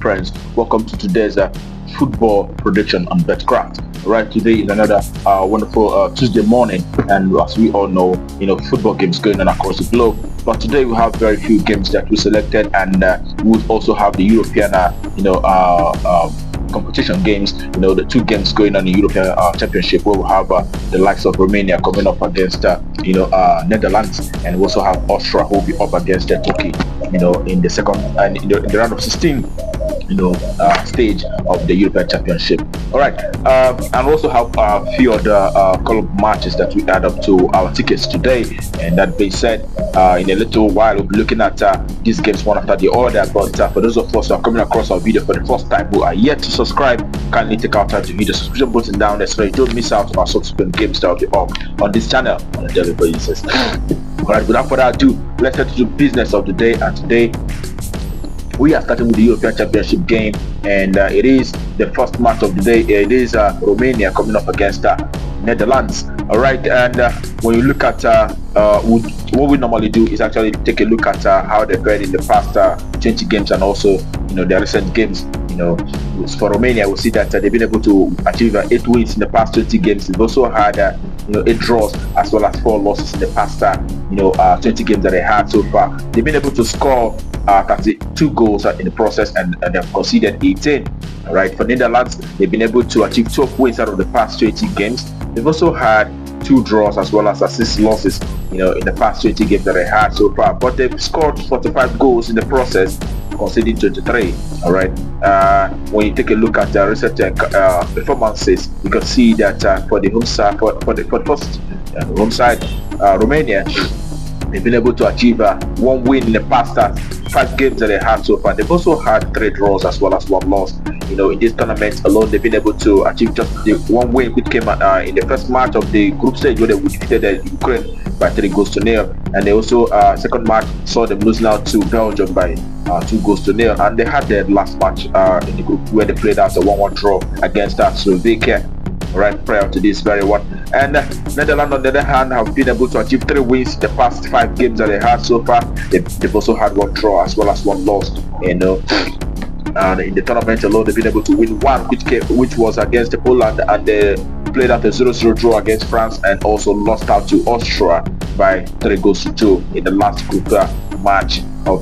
friends. Welcome to today's football prediction on Betkraft. Right, today is another wonderful Tuesday morning, and as we all know, football games going on across the globe. But today we have very few games that we selected, and we would also have the European, competition games. The two games going on in the European Championship, where we have the likes of Romania coming up against Netherlands, and we also have Austria who will be up against Turkey. In the second and in the round of 16. Stage of the European Championship. All right, and we also have a few other club matches that we add up to our tickets today. And that being said, in a little while we'll be looking at these games one after the other. But for those of us who are coming across our video for the first time, who are yet to subscribe, kindly take out time to hit the subscription button down there so you don't miss out on our subsequent games that will be up on this channel on a daily basis. All right, without further ado, let's head to the business of the day. And today we are starting with the European Championship game, and it is the first match of the day. It is Romania coming up against Netherlands. All right, and when you look at what we normally do is actually take a look at how they fared in the past 20 games, and also their recent games. For Romania, we see that they've been able to achieve 8 wins in the past 20 games. They've also had 8 draws as well as 4 losses in the past 20 games that they had so far. They've been able to score 32 goals in the process, and they've conceded 18. All right, for Netherlands, they've been able to achieve 12 wins out of the past 20 games. They've also had 2 draws as well as 6 losses in the past 20 games that they had so far, but they've scored 45 goals in the process, conceding 23. All right, when you take a look at the recent performances, you can see that for the home side, for the first home side, Romania, they've been able to achieve 1 win in the past 5 games that they had so far. They've also had 3 draws as well as 1 loss. In this tournament alone, they've been able to achieve just the 1 win, which came in the first match of the group stage, where they defeated Ukraine by 3-0. And they also second match saw them losing out to Belgium by 2-0. And they had their last match in the group where they played out a 1-1 draw against Slovakia. Right prior to this very one. And Netherlands, on the other hand, have been able to achieve 3 wins in the past 5 games that they had so far. They've also had 1 draw as well as 1 loss. And in the tournament alone, they've been able to win 1, which was against Poland, and they played out a 0-0 draw against France, and also lost out to Austria by 3-2 in the last group match of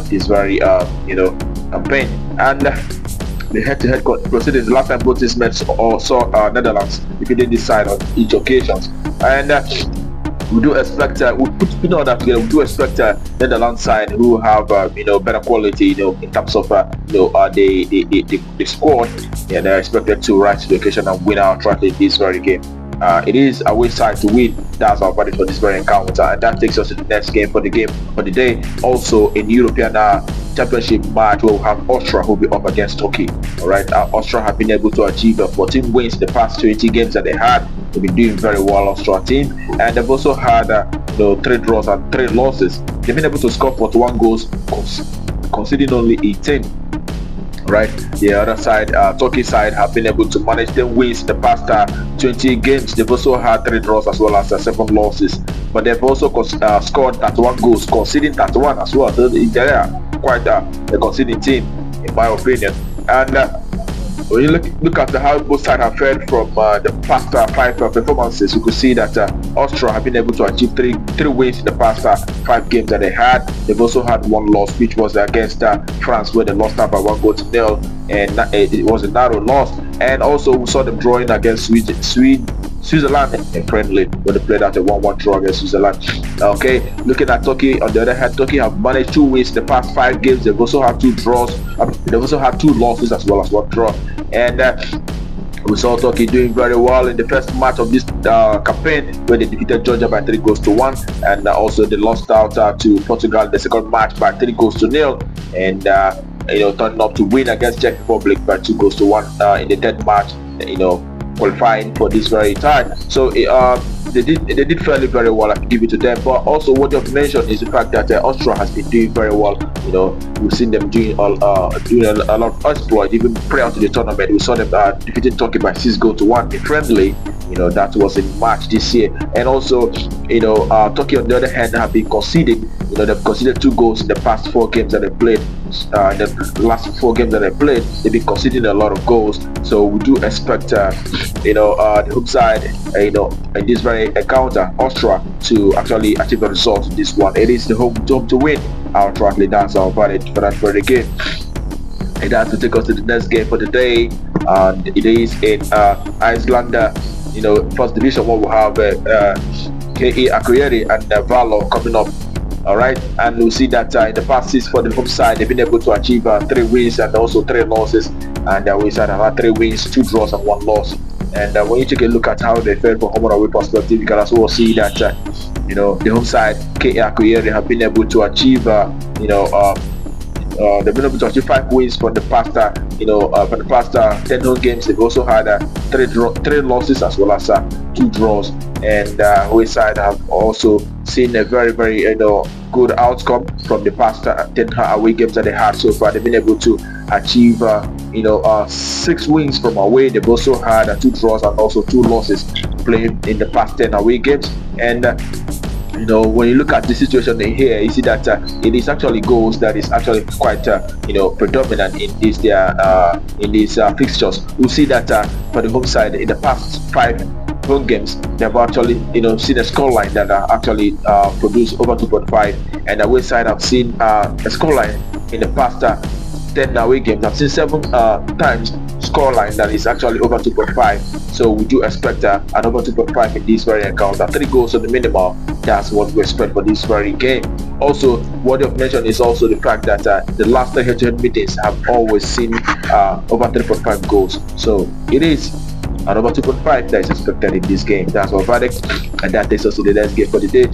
this very campaign. And the head-to-head proceedings, last time both these men saw Netherlands defeating this side on each occasion. And we do expect, we put all that together, we do expect Netherlands side who have better quality in terms of the squad, and they're expected to rise to the occasion and win outright in this very game. It is a away side to win. That's our verdict for this very encounter, and that takes us to the next game for the day. Also in European Championship match, where we have Austria who will be up against Turkey. All right, Austria have been able to achieve 14 wins in the past 20 games that they had. They've been doing very well, Austria team, and they've also had 3 draws and 3 losses. They've been able to score 41 goals, conceding only 18. Right, the other side, Turkey side, have been able to manage 10 wins in the past 20 games. They've also had 3 draws as well as 7 losses, but they've also scored 31 goals, conceding 31 as well. So they're quite a conceding team, in my opinion. And when you look at how both sides have fared from the past 5 performances, you could see that Austria have been able to achieve 3 wins in the past 5 games that they had. They've also had 1 loss, which was against France, where they lost out by 1-0, and it was a narrow loss. And also we saw them drawing against Switzerland in friendly, when they played out a 1-1 draw against Switzerland. Okay, looking at Turkey, on the other hand, Turkey have managed 2 wins in the past 5 games. They've also had 2 draws. They've also had 2 losses as well as 1 draw. And we saw Turkey doing very well in the first match of this campaign, where they defeated Georgia by 3-1, and also they lost out to Portugal in the second match by 3-0, and turning up to win against Czech Republic by 2-1 in the third match, qualifying for this very time. So they did fairly very well. I can give it to them. But also, what you've mentioned is the fact that Austria has been doing very well. We've seen them doing a lot of exploit even prior to the tournament. We saw them defeating Turkey by 6-1 in friendly. That was in March this year. And also, Turkey on the other hand have been conceding. They've conceded 2 goals in the past 4 games that they played. The last 4 games that they played, they've been conceding a lot of goals. So we do expect, the home side, in this very encounter, Austria, to actually achieve a result in this one. It is the home to win. Outrightly, that's our verdict for that very game. It has to take us to the next game for the day, and it is in Iceland. First division, where we have KE Akureyri and Valor coming up. All right, and we'll see that in the past 6 for the home side, they've been able to achieve 3 wins and also 3 losses, and the away side have had 3 wins, 2 draws, and 1 loss. And when you take a look at how they fared from home and away perspective, you can as well see that the home side KE Akureyri have been able to achieve they've been able to achieve 5 wins from the past 10 home games. They've also had 3 losses as well as 2 draws, and away side have also seen a very, very good outcome from the past 10 away games that they had so far. They've been able to achieve 6 wins from away. They've also had 2 draws and also 2 losses playing in the past 10 away games. And when you look at the situation in here, you see that it is actually goals that is actually quite predominant in these fixtures. We see that for the home side in the past 5 home games, they've actually seen a scoreline that actually produced over 2.5, and the away side have seen a scoreline in the past 10 away games. I've seen 7 times scoreline that is actually over 2.5. So we do expect an over 2.5 in this very encounter. 3 goals on the minimal. That's what we expect for this very game. Also, what you've mentioned is also the fact that the last 3 head-to-head meetings have always seen over 3.5 goals. So it is an over 2.5 that is expected in this game. That's our verdict, and that takes us to the next game for the day,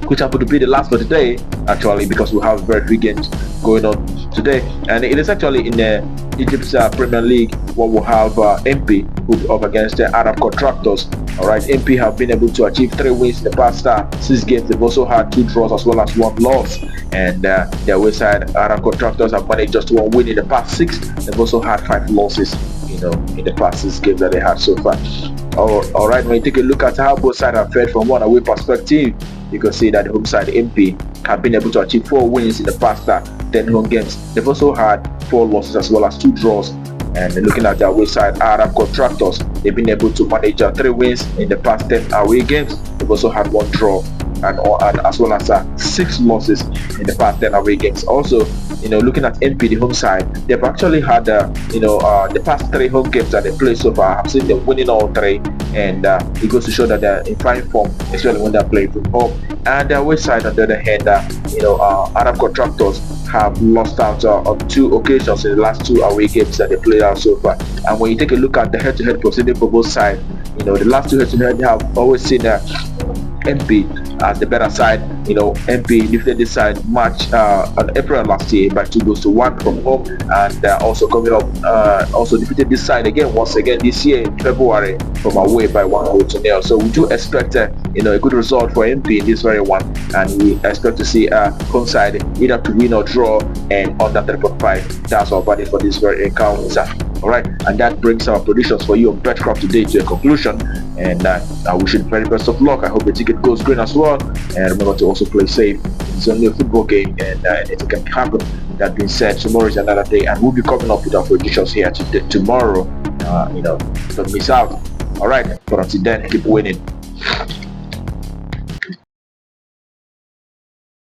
which happened to be the last for the day, actually, because we have very few games going on today. And it is actually in Egypt's Premier League, where we'll have MP who'll be up against the Arab Contractors. All right, MP have been able to achieve 3 wins in the past 6 games. They've also had 2 draws as well as 1 loss. And their way side, Arab Contractors, have managed just 1 win in the past 6. They've also had 5 losses, in the past 6 games that they had so far. All right, when you take a look at how both sides have fared from one away perspective, you can see that the home side MP have been able to achieve 4 wins in the past 10 home games. They've also had 4 losses as well as 2 draws. And looking at their away side, Arab Contractors, they've been able to manage 3 wins in the past 10 away games. They've also had 1 draw and as well as 6 losses in the past 10 away games. Also, looking at MP, the home side, they've actually had the past 3 home games that they played so far. I've seen them winning all 3, and it goes to show that they're in fine form, especially when they're playing from home. And the away side, on the other hand, Arab Contractors have lost out on 2 occasions in the last 2 away games that they played out so far. And when you take a look at the head-to-head proceeding for both sides, the last 2 head-to-head have always seen MP as the better side. MP defeated this side match on April last year by 2-1 from home, and also coming up, also defeated this side once again this year in February from away by 1-0. So we do expect a good result for MP in this very one, and we expect to see home side either to win or draw and under 3.5. That's our verdict for this very encounter. All right, and that brings our predictions for you on Betkraft today to a conclusion, and I wish you the very best of luck. I hope the ticket goes green as well, and remember to also play safe. It's only a football game, and it can happen. That being said, tomorrow is another day, and we'll be coming up with our predictions here tomorrow. Don't miss out. All right, but until then, keep winning.